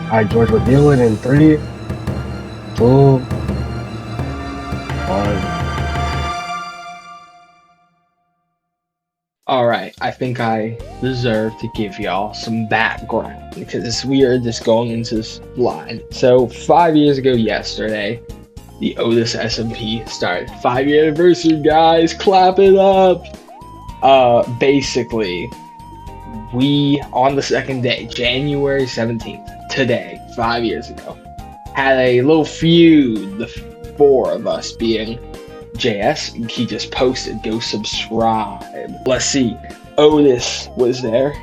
All right, George, we'll deal it in 3, 2, 1. Alright, I think I deserve to give y'all some background because we are just going into this blind. So 5 years ago yesterday, the Otis SMP started. 5-year anniversary, guys, clap it up! Basically, we on the second day, January 17th, today, 5 years ago, had a little feud, the four of us being JS, he just posted, go subscribe. Let's see, Otis was there.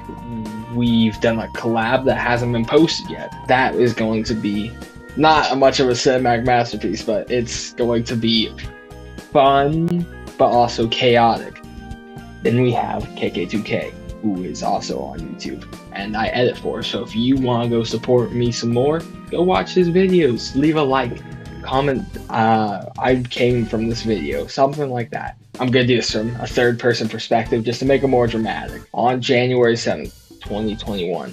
We've done a collab that hasn't been posted yet. That is going to be not much of a cinematic masterpiece, but it's going to be fun, but also chaotic. Then we have KK2K, who is also on YouTube, and I edit for. So if you want to go support me some more, go watch his videos, leave a like, comment, I came from this video, something like that. I'm gonna do this from a third person perspective just to make it more dramatic. On January 7th, 2021,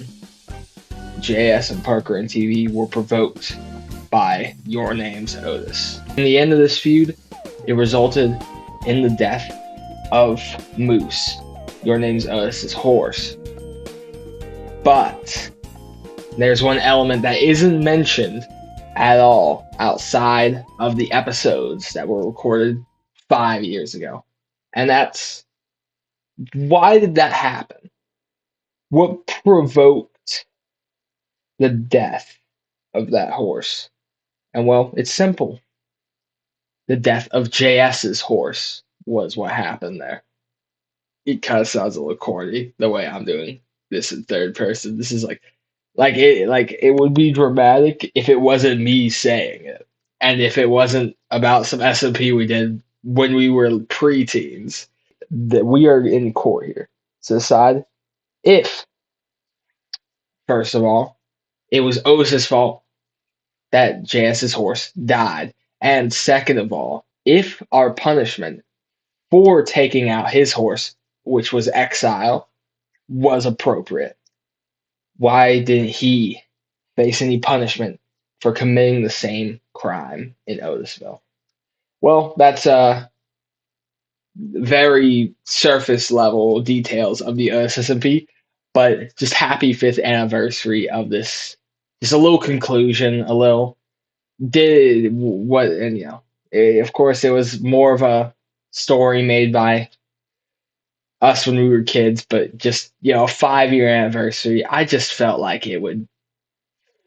JS and Parker and TV were provoked by Your Name's Otis. In the end of this feud, it resulted in the death of Moose, Your Name's Otis's horse. But there's one element that isn't mentioned at all outside of the episodes that were recorded 5 years ago. And that's, why did that happen? What provoked the death of that horse? And well, it's simple. The death of JS's horse was what happened there. It kind of sounds a little corny the way I'm doing this in third person. This is like it would be dramatic if it wasn't me saying it, and if it wasn't about some SMP we did when we were preteens. That we are in court here to decide if, first of all, it was Otis's fault that JS's horse died, and second of all, if our punishment for taking out his horse, which was exile, was appropriate. Why didn't he face any punishment for committing the same crime in Otisville? Well, that's very surface level details of the SSMP, but just happy 5th anniversary of this. Just a little conclusion, a little did what, and of course, it was more of a story made by us when we were kids, but just a 5-year anniversary. I just felt like it would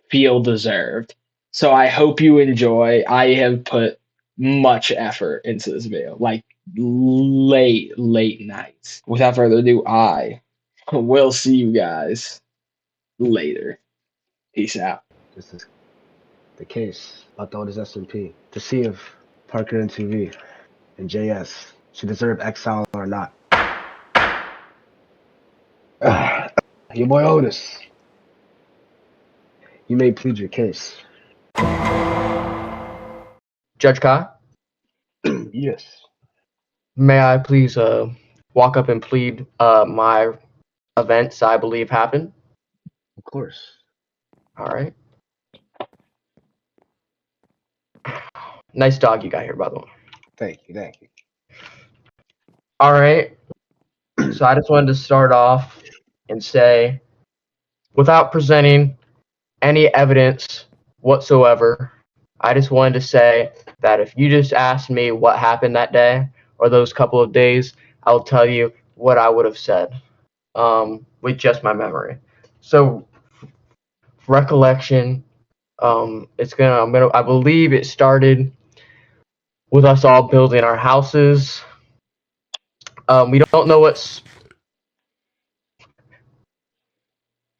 feel deserved. So I hope you enjoy. I have put much effort into this video, like late nights. Without further ado, I will see you guys later. Peace out. This is the case about the Otis SMP to see if Parker and TV and JS should deserve exile or not. Your boy Otis, you may plead your case. Judge Kai, Yes. may I please walk up and plead my events I believe happened? Of course. All right. Nice dog you got here, by the way. Thank you. All right. So I just wanted to start off and say, without presenting any evidence whatsoever, I just wanted to say that if you just asked me what happened that day or those couple of days, I'll tell you what I would have said with just my memory. So recollection, I believe it started with us all building our houses. We don't know what's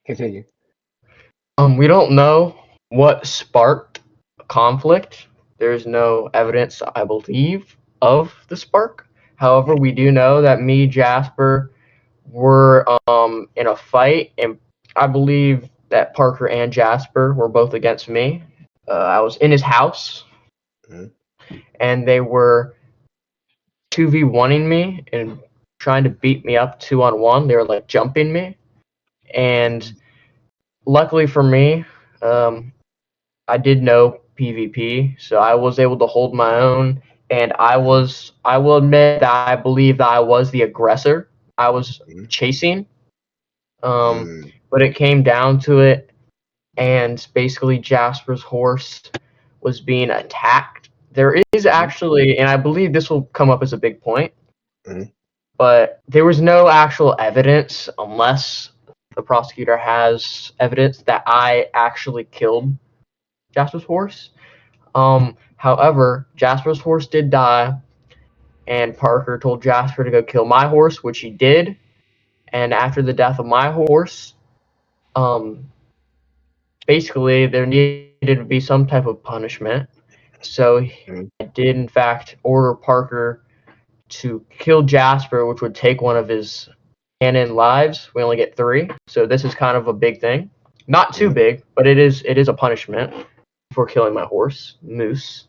Continue. we don't know what sparked conflict. There's no evidence, I believe, of the spark. However, we do know that me, Jasper, were in a fight, and I believe that Parker and Jasper were both against me. I was in his house, and they were 2v1ing me and trying to beat me up 2-on-1. They were like jumping me, and luckily for me, I did know PvP, so I was able to hold my own. And I will admit that I believe that I was the aggressor. I was Mhm. chasing, Mm. but it came down to it, and basically Jasper's horse was being attacked. There is Mhm. actually, and I believe this will come up as a big point, Mhm. but there was no actual evidence, unless the prosecutor has evidence, that I actually killed Jasper's horse. However, Jasper's horse did die, and Parker told Jasper to go kill my horse, which he did. And after the death of my horse, um, basically there needed to be some type of punishment. So Mhm. I did, in fact, order Parker to kill Jasper, which would take one of his canon lives. We only get 3, so this is kind of a big thing. Not too Mhm. big, but it is a punishment for killing my horse, Moose.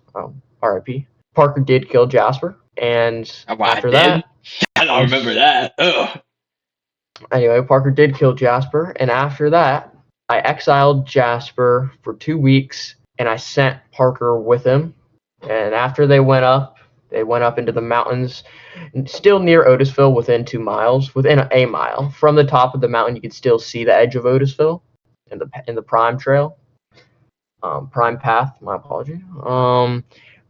R.I.P. Parker did kill Jasper, and Oh, I after did. that, I don't remember that. Ugh. anyway, Parker did kill Jasper, and after that, I exiled Jasper for 2 weeks, and I sent Parker with him. And after they went up into the mountains, still near Otisville, within 2 miles, within a mile from the top of the mountain. You could still see the edge of Otisville in the Prime Trail, Prime Path. My apology.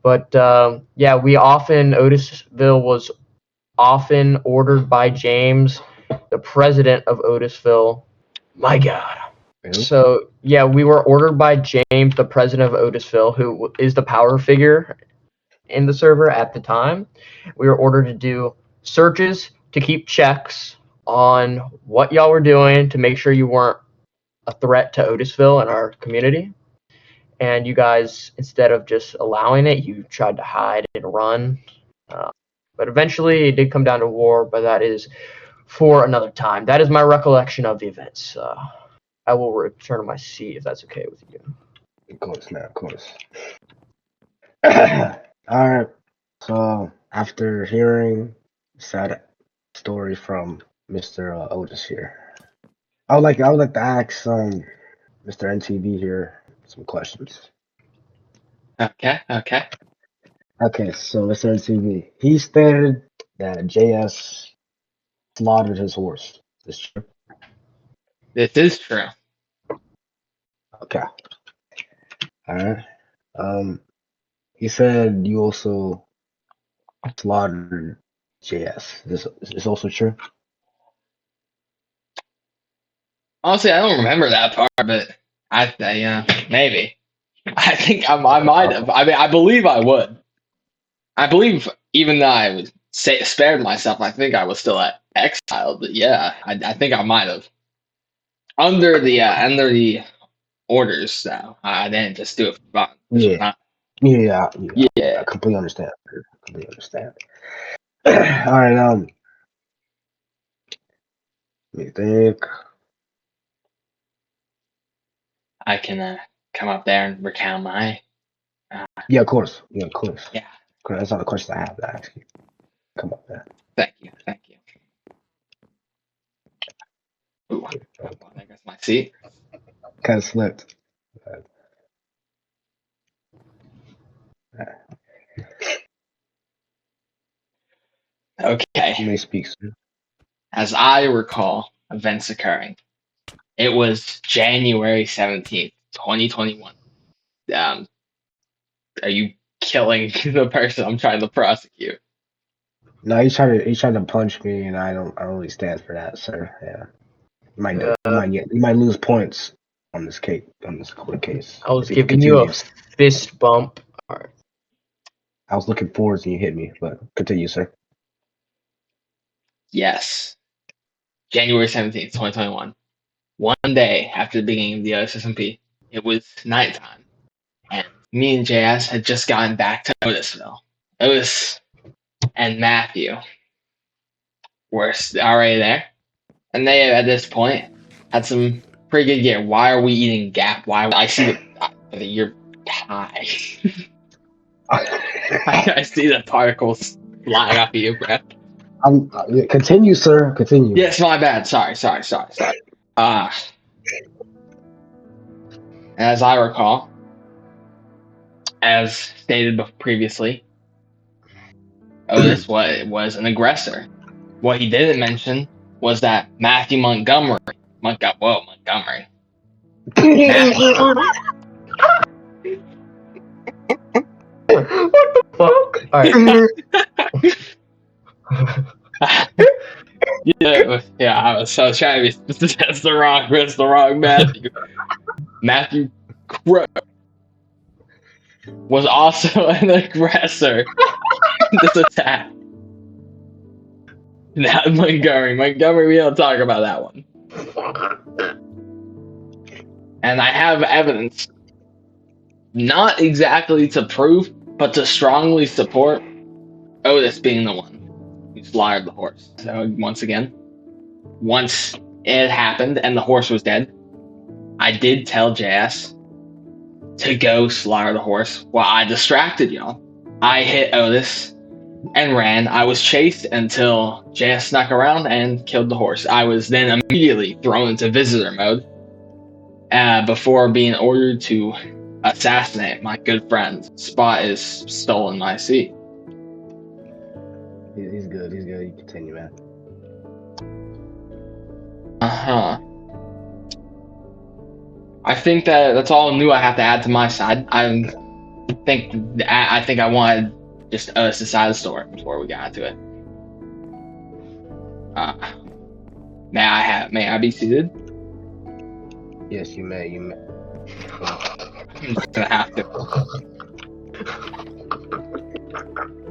But yeah, Otisville was often ordered by James, the president of Otisville. My God. Mhm. So yeah, we were ordered by James, the president of Otisville, who is the power figure in the server at the time. We were ordered to do searches to keep checks on what y'all were doing to make sure you weren't a threat to Otisville and our community. And you guys, instead of just allowing it, you tried to hide and run. Uh, but eventually, it did come down to war. But that is for another time. That is my recollection of the events. I will return to my seat if that's okay with you. Of course, man. Of course. All right. So after hearing sad story from Mr. Otis here, I would like to ask Mr. NTV here some questions. Okay. Okay. Okay, so Mr. NTV, he stated that JS slaughtered his horse. Is this true? This is true. Okay. All right. Um, he said you also slaughtered JS. Is this also true? Honestly, I don't remember that part, but maybe. I think I might have. I mean, I believe I would. I believe even though I was spared myself, I think I was still exiled. But yeah, I think I might have under the orders. Though I didn't just do it for fun. This was Yeah. not. Yeah. I Yeah, completely understand. Completely understand. All right. Let me think. I can come up there and recount my. Uh, Yeah, of course. Yeah, of course. yeah, That's all the questions I have to ask you. Come on, man. thank you, thank you. Ooh, well, there goes my seat. Kind of slipped. Uh, Okay, You may speak, sir. as I recall events occurring, it was January 17th, 2021. Um, are you killing the person I'm trying to prosecute? No, he tried to punch me, and I don't really stand for that, sir. Yeah, you might lose points on this court case I was if it giving you a continues. fist bump. All right. I was looking forward to you hit me, but continue, sir. Yes, January 17th, 2021. One day after the beginning of the OSSMP, it was nighttime, and me and JS had just gotten back to Otisville. Otis and Matthew were already there, and they at this point had some pretty good gear. Why are we eating Gap? Why I see your pie? I see the particles flying off of your breath. Continue, sir. Continue. Yes, my bad. Sorry. Uh, as I recall, as stated previously, Otis was an aggressor. What he didn't mention was that Matthew Montgomery. Montgomery. What the fuck? Alright. Yeah, I was trying to be. That's the wrong Matthew. Matthew Crook was also an aggressor in this attack. Not Montgomery, we don't talk about that one. And I have evidence, not exactly to prove, but to strongly support Otis being the one who slaughtered the horse. So once again, once it happened and the horse was dead, I did tell JS to go slaughter the horse while I distracted y'all. I hit Otis and ran. I was chased until JS snuck around and killed the horse. I was then immediately thrown into visitor mode before being ordered to assassinate my good friend. Spot is still in my seat. He's good. You continue, man. I think that's all new I have to add to my side. I think I wanted just us to side of the story before we got into it. May I be seated? Yes, you may. I'm just gonna have to.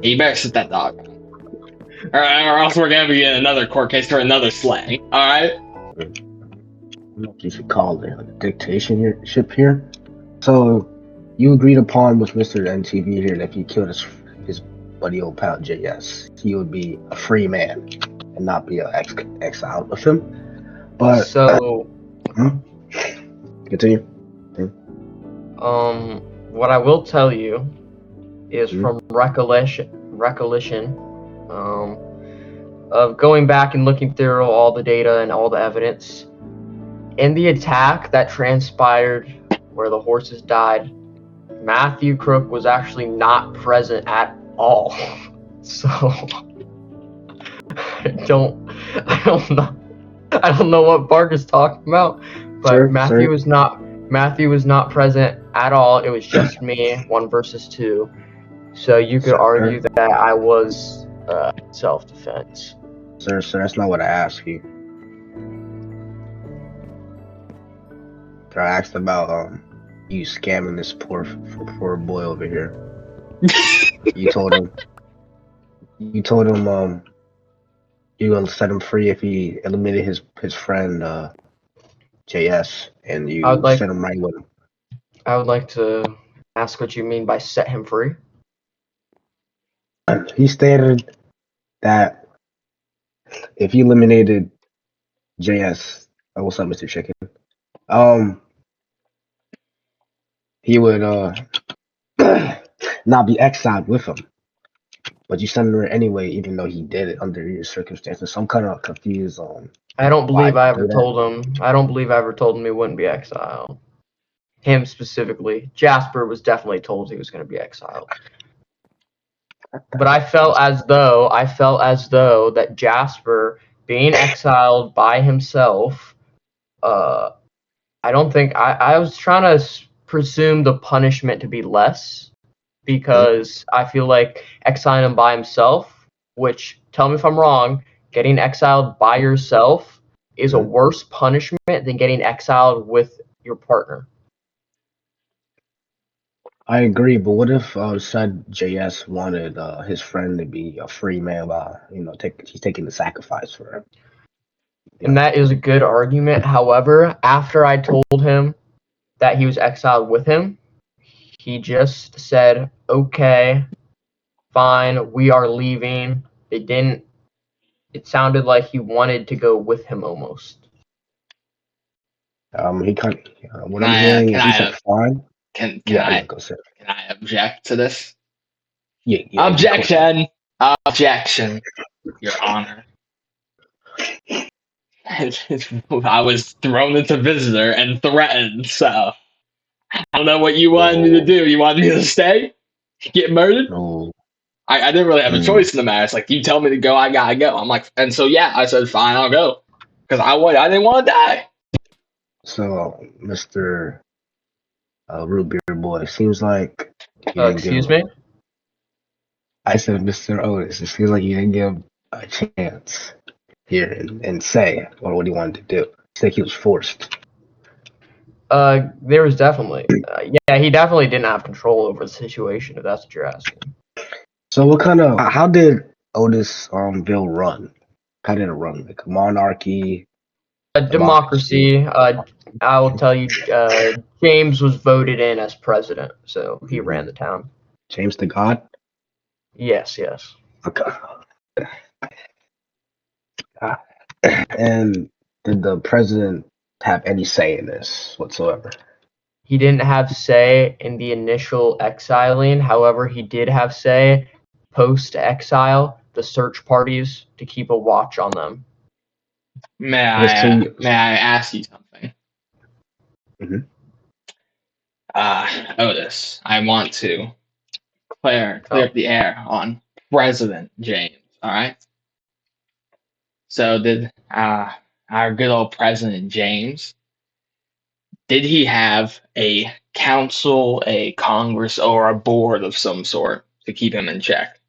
You better sit that dog down. Or else we're gonna be in another court case for another slaying. Alright? I don't know what you should call it, like a dictatorship here. So, you agreed upon with Mr. NTV here that if he killed his buddy old pal JS, he would be a free man and not be exiled with him. But so, continue. what I will tell you is from recollection, of going back and looking through all the data and all the evidence. In the attack that transpired where the horses died, Matthew Crook was actually not present at all. So I don't know what Bark is talking about, but Sure, Matthew was not present at all. It was just me, 1 versus 2. So you could argue that I was self-defense. Sir, that's not what I asked you. I asked about you scamming this poor boy over here. You told him you're gonna set him free if he eliminated his friend JS, and you set him right with him. I would like to ask what you mean by set him free. He stated that if he eliminated JS, what's up, Mr. Chicken? He would not be exiled with him. But you sent him there anyway, even though he did it under your circumstances. So I'm kind of confused on. I don't believe I ever told him. I don't believe I ever told him he wouldn't be exiled. Him specifically. Jasper was definitely told he was going to be exiled. But I felt as though that Jasper being exiled by himself, I don't think I was trying to presume the punishment to be less, because I feel like exiling him by himself, which, tell me if I'm wrong, getting exiled by yourself is a worse punishment than getting exiled with your partner. I agree, but what if said JS wanted his friend to be a free man by he's taking the sacrifice for him? And that is a good argument. However, after I told him that he was exiled with him, he just said, "Okay, fine, we are leaving." It sounded like he wanted to go with him almost. He kind of, what I'm hearing is he said fine. Can I object to this? Yeah. Objection! Objection, Your Honor. I was thrown into visitor and threatened, so I don't know what you wanted me to do. You wanted me to stay? Get murdered? No. I didn't really have a Mm. choice in the matter. It's like, you tell me to go, I gotta go. I'm like, and so yeah, I said, fine, I'll go. Because I didn't want to die. So, Mr. Root Beer Boy, seems like you didn't give Excuse him. me? I said, Mr. Otis, it seems like you didn't give him a chance here and say what he wanted to do. It's like he was forced. There was definitely, yeah, he definitely didn't have control over the situation, if that's what you're asking. So, how did Otisville run? How did it run? Like a monarchy, A democracy? democracy, I will tell you, James was voted in as president, so he ran the town. James the God? Yes, yes. Okay. And did the president have any say in this whatsoever? He didn't have say in the initial exiling, however, he did have say post-exile, the search parties, to keep a watch on them. May Okay, so I ask you something? Mhm. Otis, I want to clear up the air on President James. All right. So did our good old President James? Did he have a council, a Congress, or a board of some sort to keep him in check?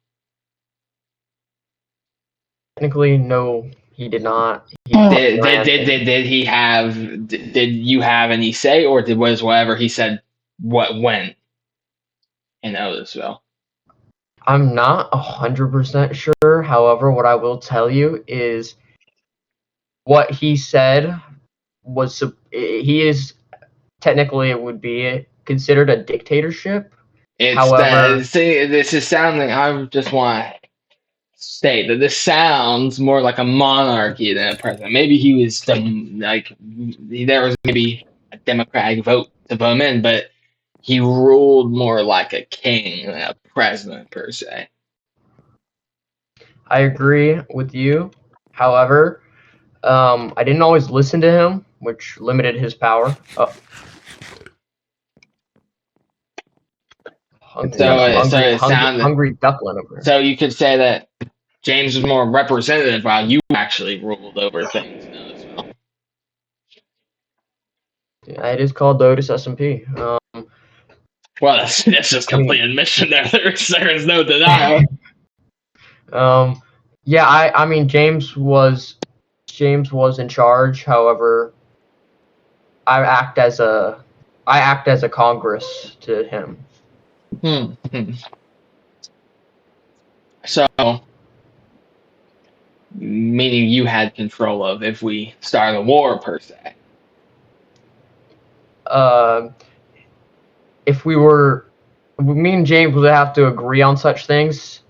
Technically, no, he did not. He Did he have? Did you have any say, or was whatever he said what went in Otisville? I'm not 100% sure. However, what I will tell you is what he said was he is technically it would be considered a dictatorship. It's However, that. See, this is sounding. I just want to state that this sounds more like a monarchy than a president. Maybe he was like there was maybe a democratic vote to vote him in, but he ruled more like a king than a president per se. I agree with you. However, I didn't always listen to him, which limited his power. Oh. So it sounded. Hungry duckling over here. So you could say that James was more representative while you actually ruled over things. Yeah, it is called the Otis S&P. Well, that's just complete admission there. There's no denial. Yeah, I mean James was in charge. However, I act as a Congress to him. So, meaning you had control of if we start a war per se. If me and James would have to agree on such things.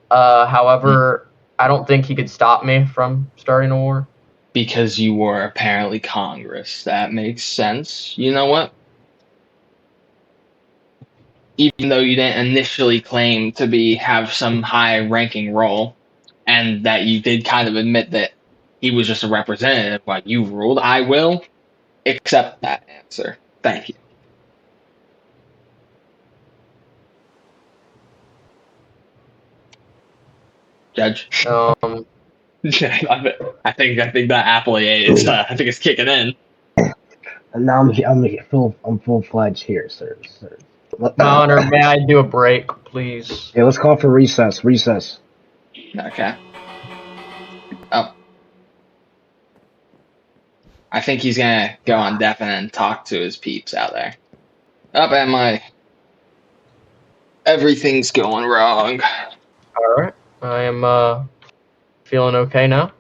However, I don't think he could stop me from starting a war. Because you were apparently Congress. That makes sense. You know what? Even though you didn't initially claim to have some high ranking role, and that you did kind of admit that he was just a representative while you ruled, I will accept that answer. Thank you. Judge. I think that apple he ate is I think it's kicking in. And now I'm full fledged here, sir. My honor, may I do a break, please? Yeah, let's call for recess. Recess. Okay. Oh. I think he's gonna go on deafin and talk to his peeps out there. Up at my everything's going wrong. Alright. I am feeling okay now.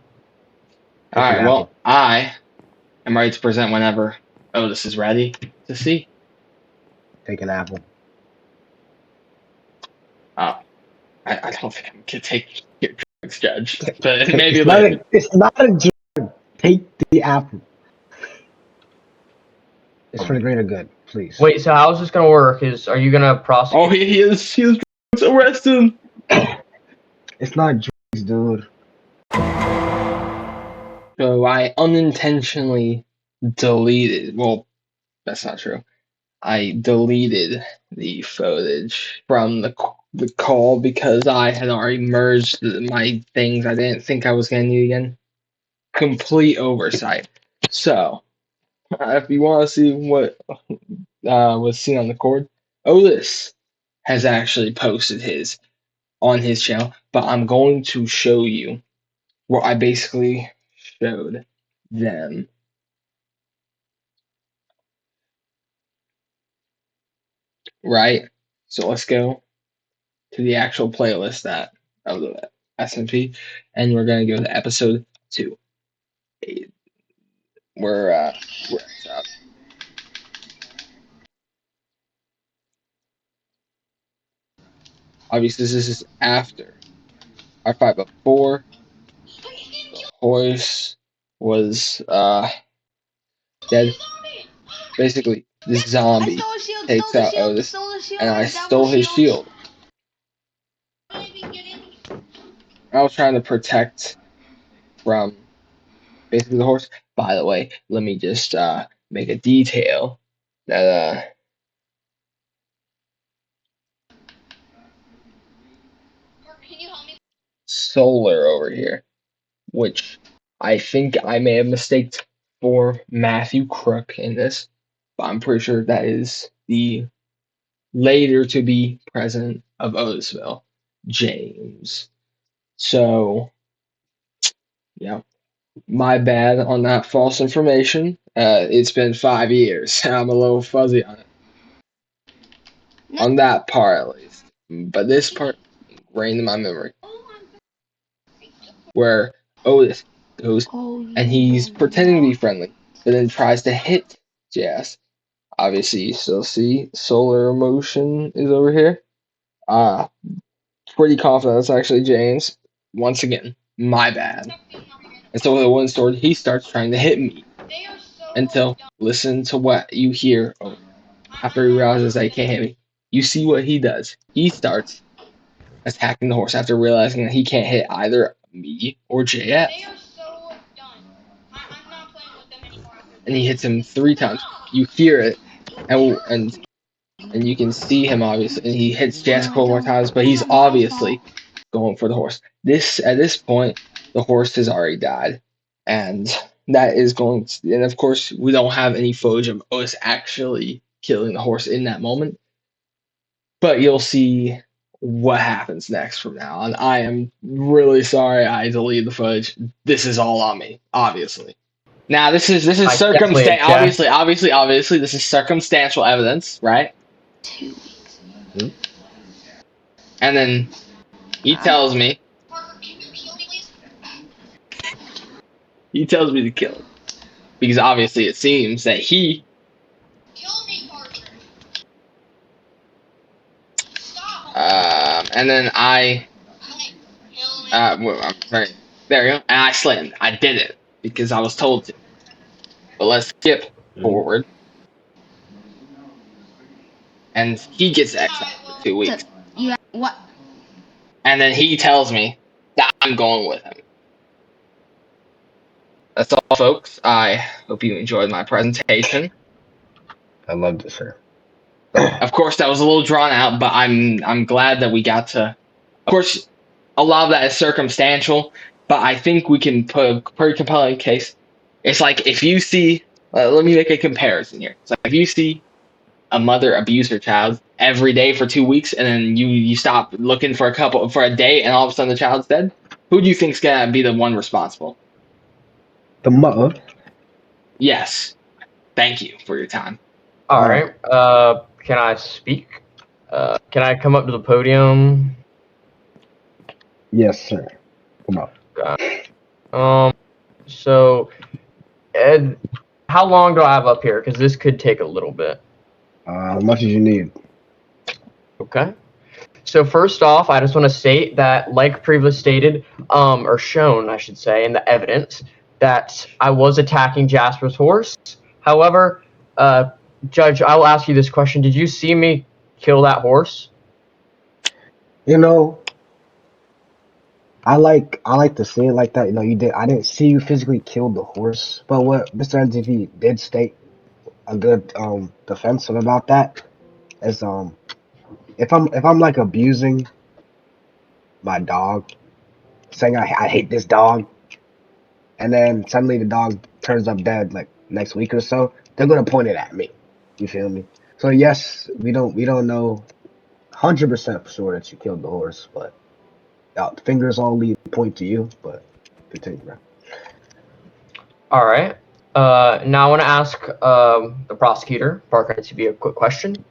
Alright, well, I am ready to present whenever Otis is ready to see. Take an apple. Oh. I don't think I'm gonna take your drugs, Judge. But maybe later. It's not a drug. Take the apple. It's for the greater good, please. Wait, so how's this gonna work? Are you gonna prosecute? Oh, he is drugs. Arrest him. It's not drugs, dude. So I unintentionally deleted. Well, that's not true. I deleted the footage from the call because I had already merged my things. I didn't think I was going to need again. Complete oversight. So, if you want to see what was seen on the cord, Otis has actually posted his on his channel, but I'm going to show you what I basically showed them. Right? So let's go to the actual playlist that of the SMP, and we're gonna go to episode 2. We're obviously this is after our fight, but before the horse was dead. Basically, this zombie takes out Otis, and I stole his shield. I was trying to protect from basically the horse. By the way, let me just make a detail that Solar over here, which I think I may have mistaked for Matthew Crook in this, but I'm pretty sure that is the later to be president of Otisville, James. So, yeah, my bad on that false information. It's been 5 years. I'm a little fuzzy on it. On that part, at least. But this part ingrained in my memory. Where Otis goes and he's pretending to be friendly, but then tries to hit Jazz. Obviously, you still see Solar Emotion is over here. Pretty confident it's actually James. Once again, my bad. And so with a wooden sword, he starts trying to hit me. Until, listen to what you hear after he realizes that he can't hit me. You see what he does. He starts attacking the horse after realizing that he can't hit either me or JF. And he hits him 3 times. You hear it, and you can see him obviously. And he hits JF a couple more times, but he's obviously going for the horse. At this point, the horse has already died, and that is going to, and of course we don't have any footage of us actually killing the horse in that moment. But you'll see what happens next from now on. I am really sorry I deleted the footage. This is all on me, obviously. Now this is circumstantial. Obviously, this is circumstantial evidence, right? Hmm? And then he tells me to kill him because obviously it seems that he. And then I'm right there you go, and I slammed. I did it because I was told to. But let's skip forward, and he gets exiled for 2 weeks. What? And then he tells me that I'm going with him. That's all, folks. I hope you enjoyed my presentation. I loved it, sir. Of course, that was a little drawn out, but I'm glad that we got to. Of course, a lot of that is circumstantial, but I think we can put a pretty compelling case. It's like if you see. Let me make a comparison here. It's like if you see a mother abuse her child every day for 2 weeks, and then you stop looking for a day, and all of a sudden the child's dead. Who do you think's gonna be the one responsible? The mother. Yes. Thank you for your time. All right. Can I speak? Can I come up to the podium? Yes, sir. Come on. So, Ed, how long do I have up here? Because this could take a little bit. As much as you need. Okay. So first off, I just want to state that, like previously stated, or shown, I should say, in the evidence, that I was attacking Jasper's horse. However, Judge, I will ask you this question: did you see me kill that horse? You know, I like to say it like that. You know, you did. I didn't see you physically kill the horse, but what Mr. NTV did state, a good defensive about that is if I'm like abusing my dog, saying I hate this dog, and then suddenly the dog turns up dead like next week or so, they're gonna point it at me. You feel me? So yes, we don't know 100% for sure that you killed the horse, but fingers all lead point to you. But continue, bro. All right. Now I want to ask the prosecutor, Parker, to be a quick question.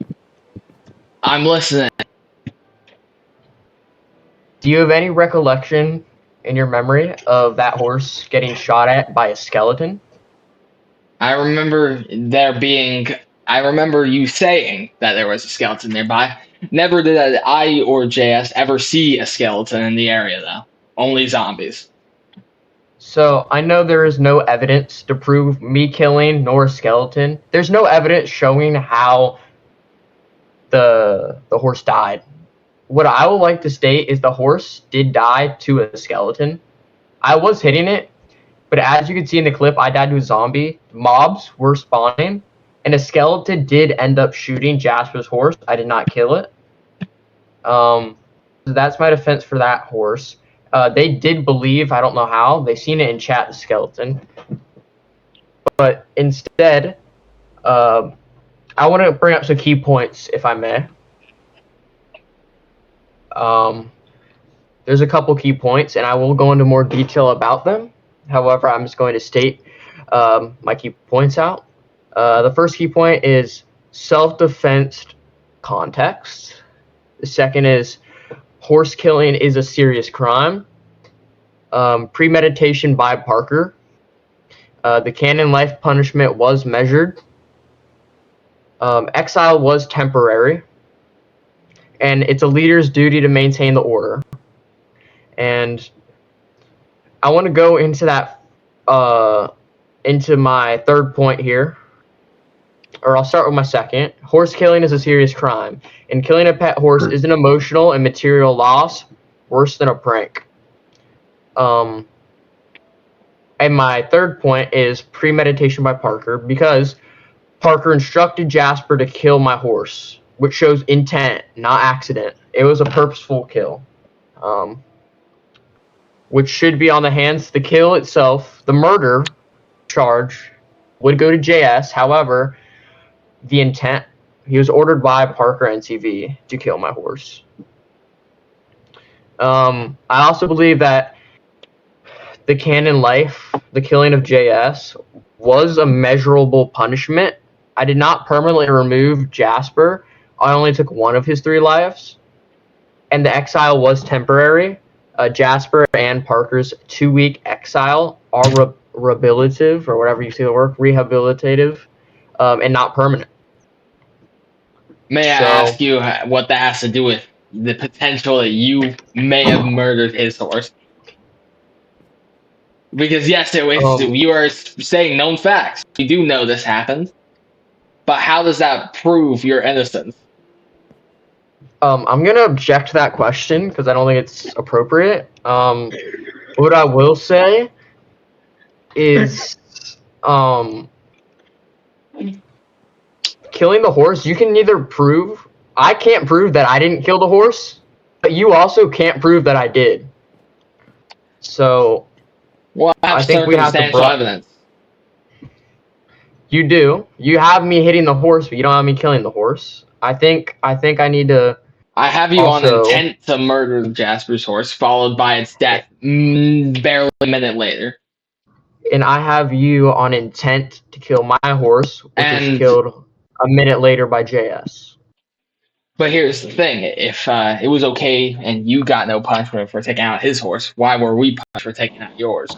I'm listening. Do you have any recollection in your memory of that horse getting shot at by a skeleton? I remember I remember you saying that there was a skeleton nearby. Never did I or JS ever see a skeleton in the area, though. Only zombies. So I know there is no evidence to prove me killing nor a skeleton. There's no evidence showing how the horse died. What I would like to state is the horse did die to a skeleton. I was hitting it, but as you can see in the clip, I died to a zombie. Mobs were spawning, and a skeleton did end up shooting Jasper's horse. I did not kill it. So that's my defense for that horse. They did believe, I don't know how, they seen it in chat, the skeleton. But instead, I want to bring up some key points, if I may. There's a couple key points, and I will go into more detail about them. However, I'm just going to state my key points out. The first key point is self-defense context. The second is horse killing is a serious crime. Premeditation by Parker. The canon life punishment was measured. Exile was temporary. And it's a leader's duty to maintain the order. And I want to go into that, into my third point here. Or I'll start with my second. Horse killing is a serious crime, and killing a pet horse is an emotional and material loss worse than a prank. And my third point is premeditation by Parker, because Parker instructed Jasper to kill my horse, which shows intent, not accident. It was a purposeful kill, which should be on the hands. The kill itself, the murder charge, would go to JS. However, the intent, he was ordered by Parker NCV to kill my horse. I also believe that the canon life, the killing of JS, was a measurable punishment. I did not permanently remove Jasper. I only took one of his 3 lives. And the exile was temporary. Jasper and Parker's 2-week exile are rehabilitative, or whatever you say the word, rehabilitative, and not permanent. May I ask you what that has to do with the potential that you may have murdered his horse? Because yes, you are saying known facts. You do know this happened, but how does that prove your innocence? I'm gonna object to that question because I don't think it's appropriate. What I will say is, killing the horse, you can neither prove. I can't prove that I didn't kill the horse, but you also can't prove that I did. So Well, I have I think we have to circumstantial evidence. You do. You have me hitting the horse, but you don't have me killing the horse. I think I need to. I have you on also, intent to murder Jasper's horse, followed by its death barely a minute later. And I have you on intent to kill my horse, which was killed a minute later by JS. But here's the thing: if it was okay and you got no punishment for taking out his horse, why were we punished for taking out yours?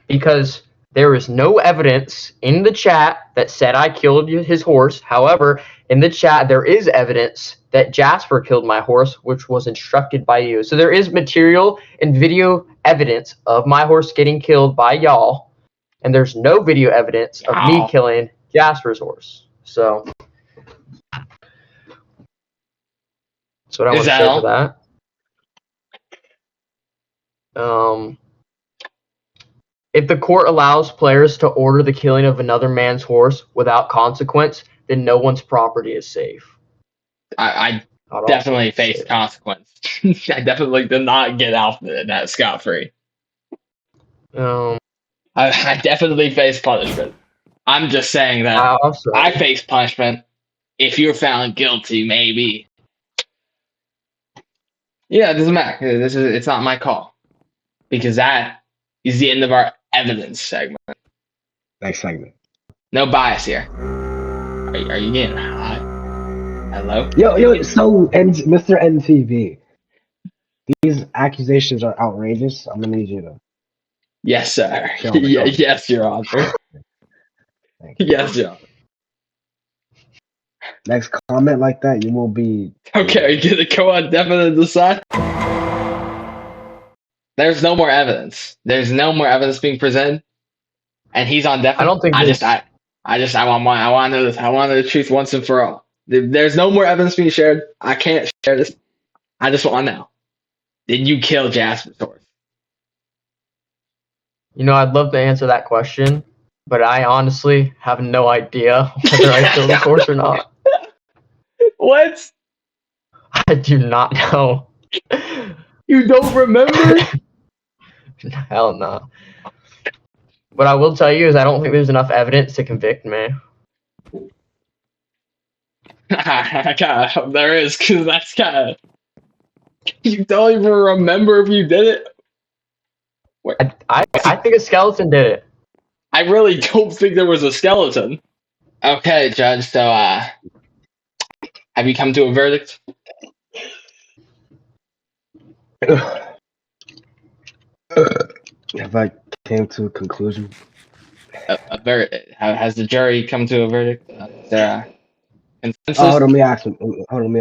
Because there is no evidence in the chat that said I killed his horse. However, in the chat, there is evidence that Jasper killed my horse, which was instructed by you. So there is material and video evidence of my horse getting killed by y'all, and there's no video evidence of me killing Jasper's horse. So that's what I want to say for that. If the court allows players to order the killing of another man's horse without consequence, then no one's property is safe. I I'd definitely also say faced that. consequence. I definitely did not get out that scot free. I definitely faced punishment. I'm just saying that I also I faced punishment. If you're found guilty, maybe. Yeah, it doesn't matter. It's not my call because that is the end of our evidence segment. Next segment. No bias here. Are you getting hot? Hello? Yo, so Mr. NTV, these accusations are outrageous. I'm gonna need you to Yes, sir. chill on the comment. Yes, Your Honor. Thank you. Yes, Your Honor. Next comment like that, you will be. Okay, are you gonna go on definite decide? There's no more evidence. There's no more evidence being presented, and he's on definite. I don't think I this. want to know this. I want to know the truth once and for all. There's no more evidence being shared. I can't share this. I just want to know. Did you kill Jasper's horse? I'd love to answer that question, but I honestly have no idea whether I killed the horse or not. What? I do not know. You don't remember? Hell no. What I will tell you is I don't think there's enough evidence to convict me. I kind of hope there is, because that's kind of. You don't even remember if you did it? I think a skeleton did it. I really don't think there was a skeleton. Okay, Judge, so, have you come to a verdict? Have I came to a conclusion? A verdict. Has the jury come to a verdict? Is there a consensus? Oh, let me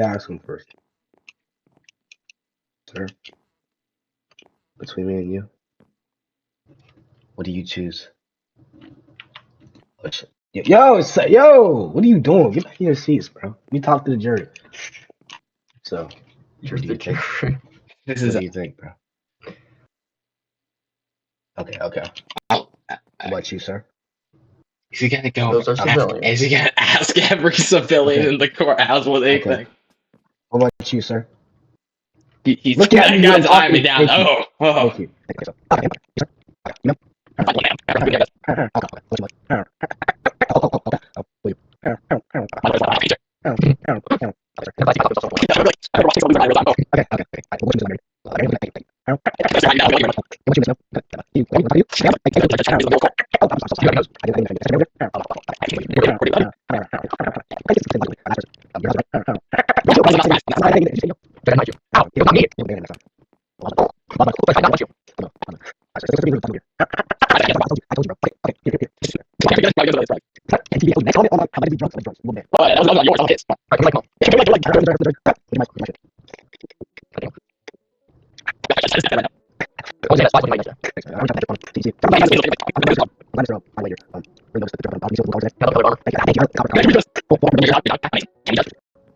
ask him first. Sir, between me and you, what do you choose? Yo, what are you doing? Get back in your seats, bro. Let me talk to the jury. So, what do you think? This What is do you think, bro? Okay. Oh, What about you, sir? is he gonna go? Those are civilians. Is he gonna ask every civilian in the courthouse what they think? What about you, sir? He's Look at me, guy's I'm eyeing me talking. down. Thank you.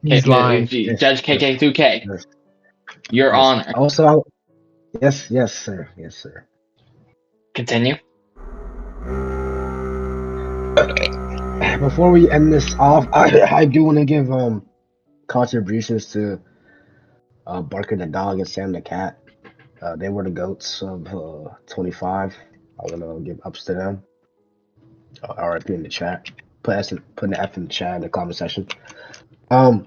He's lying. Judge KK2K, Your Honor. Also, yes, sir. Continue. Before we end this off, I do want to give contributions to Barker the dog and Sam the cat. They were the goats of 25. I want to give ups to them. RIP in the chat. Put an F in the chat in the comment section. All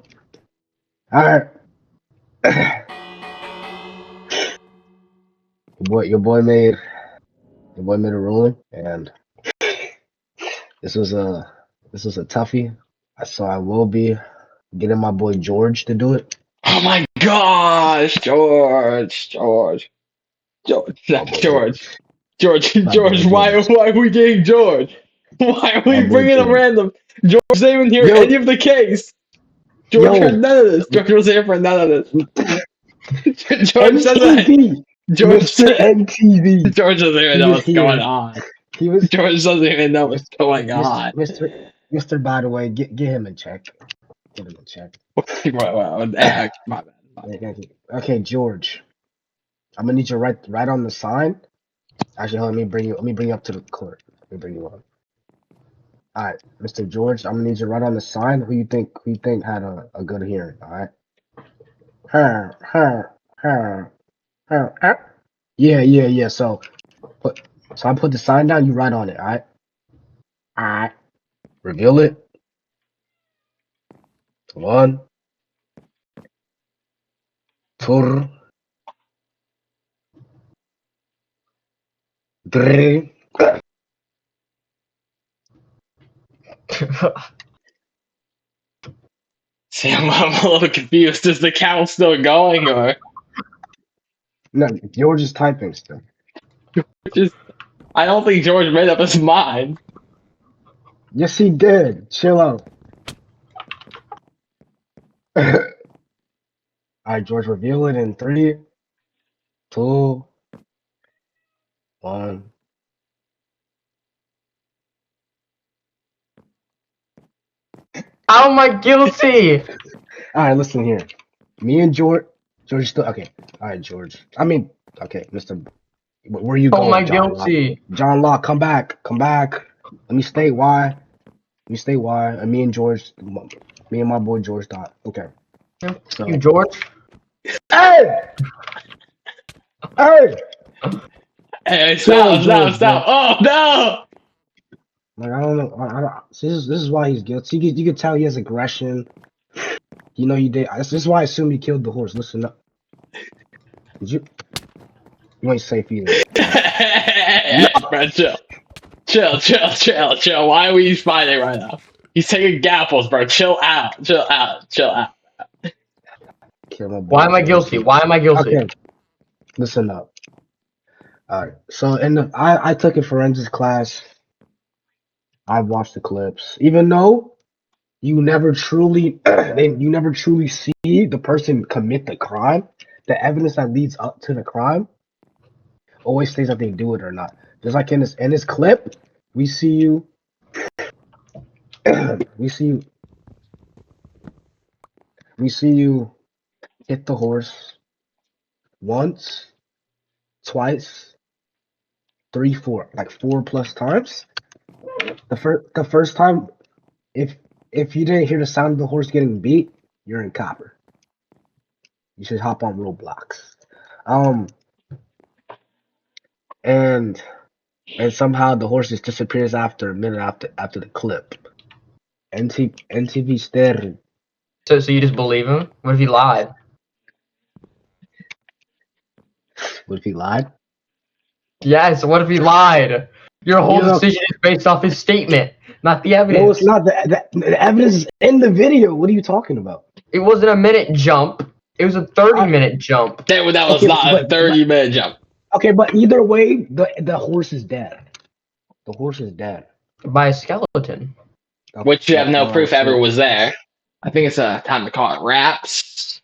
right. Your boy made a ruling, and this was a toughie. So I will be getting my boy George to do it. Oh my gosh, George. George, why are we getting George? Why are we bringing a random? George didn't even hear any of the case. George heard none of this. George was here for none of this. George doesn't. Mr. NTV. George doesn't even know what's going on. George doesn't even know what's going on. Mr. By the way, get him in check. Get him in check. My bad. Okay, George. I'm gonna need you to write on the sign. Actually, hold on, let me bring you up to the court. Let me bring you up. All right, Mr. George, I'm gonna need you to write on the sign. Who you think had a good hearing? All right. Her, her. Yeah. Put, so I put the sign down. You write on it. All right. All right. Reveal it. 1, 2, 3. See, I'm a little confused. Is the count still going, or No, George is typing still. just? I don't think George made up his mind. Yes, he did. Chill out. All right, George, reveal it in 3, 2, 1. How am I guilty? All right, listen here. Me and George is still okay. All right, George. I mean, okay, Mr. Where are you How am I going, John Locke? guilty? John Locke, come back, come back. Let me state why. Let me state why. And me and George, me and my boy George thought. Okay, so You, George? hey, hey, Hey, chill, George, stop! bro. Oh no! Like I don't know. I don't, this is why he's guilty. You can tell he has aggression. You know you did. This is why I assume you killed the horse. Listen up. Did you? You ain't safe either. No. Hey, bro, chill. Why are we fighting right now? He's taking gapples, bro. Chill out. Kill my Why boy am I George. guilty? Why am I guilty? Okay, listen up. All right. So I took a forensics class. I watched the clips. Even though you never truly you never truly see the person commit the crime, the evidence that leads up to the crime always states that they do it or not. Just like in this clip, we see you we see you we see you hit the horse once, twice, 3, 4, like 4 plus times. The first time, if you didn't hear the sound of the horse getting beat, you're in copper. You should hop on Roblox. Um, and somehow the horse just disappears after a minute after the clip. NTV Stern. So you just believe him? What if he lied? What if he lied? Yes, what if he lied? Your whole You know, decision is based off his statement, not the no, it's evidence. not. The evidence is in the video. What are you talking about? It wasn't a minute jump. It was a 30-minute jump That was Okay, not a 30-minute jump. but either way, the horse is dead. The horse is dead. by a skeleton. Which you have no Oh proof ever shit. was there. I think it's time to call it wraps.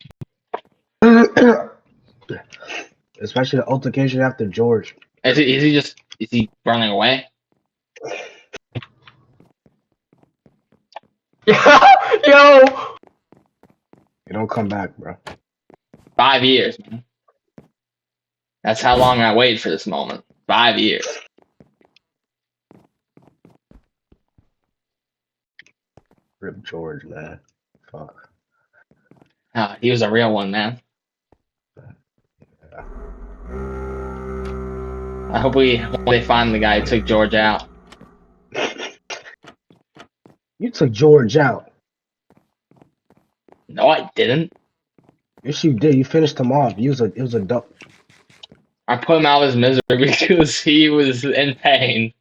Especially the altercation after George. Is he running away? Yo! You don't come back, bro. 5 years, man. That's how long I waited for this moment. 5 years. Rip George, man. Fuck. He was a real one, man. I hope they find the guy who took George out. You took George out. No, I didn't. Yes, you did. You finished him off. It was a dump. I put him out of his misery because he was in pain.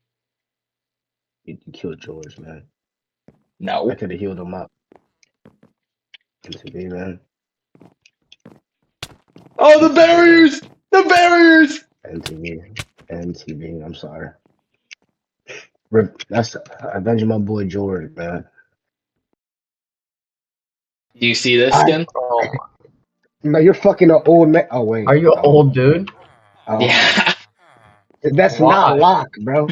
You killed George, man. I No. could have healed him up. NTV, man. Oh, the barriers! The barriers! NTV. I'm sorry. That's avenging my boy George, man. Do you see this skin? Oh, No, you're fucking an old man. Oh wait. are you an Oh, old dude? oh. Yeah. That's Why? not Locke, bro.